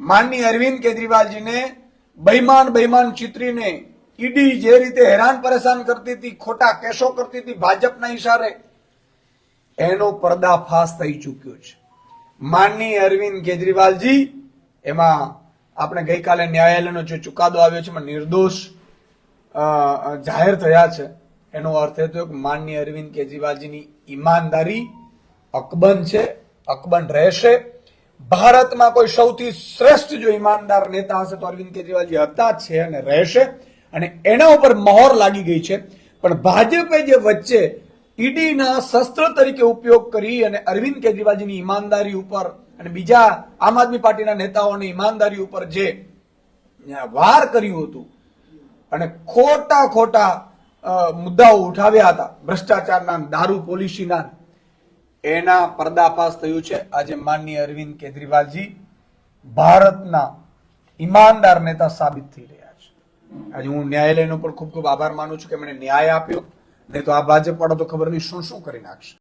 માનની અરવિંદ કેજરીવાલજીને બેઈમાન ચિત્રીને ઈડી જે રીતે હેરાન પરેશાન કરતી હતી, ખોટા કેસો કરતી હતી ભાજપના ઈશારે, એનો પર્દાફાશ થઈ ચૂક્યો છે. માનની અરવિંદ કેજરીવાલજી એમાં આપણે ગઈકાલે ન્યાયાલયનો જે ચુકાદો આવ્યો છે એમાં નિર્દોષ જાહેર થયા છે. એનો અર્થ એ થયો કે માનની અરવિંદ કેજરીવાલજીની ઈમાનદારી અકબંધ છે, અકબંધ રહેશે. ભારતમાં કોઈ સૌથી શ્રેષ્ઠ જો ઈમાનદાર નેતા હશે તો અરવિંદ કેજરીવાલજી હતા, છે અને રહેશે, અને એના ઉપર મહોર લાગી ગઈ છે. પણ ભાજપે જે વચ્ચે ઈડીના શસ્ત્ર તરીકે ઉપયોગ કરી અને અરવિંદ કેજરીવાલજીની ઈમાનદારી ઉપર અને બીજા આમ આદમી પાર્ટીના નેતાઓની ઈમાનદારી ઉપર જે વાર કર્યું હતું અને ખોટા મુદ્દાઓ ઉઠાવ્યા હતા, ભ્રષ્ટાચારના, દારૂ પોલિસીના, એના પર્દાફાશ થયું છે. આજે માનનીય અરવિંદ કેજરીવાલજી ભારતના ઈમાનદાર નેતા સાબિત થઈ રહ્યા છે. આજે હું ન્યાયાલયનો પણ ખૂબ આભાર માનું છું કે મને ન્યાય આપ્યો, નહીં તો આ ભાજપ વાળા તો ખબર નહીં શું કરી નાખશે.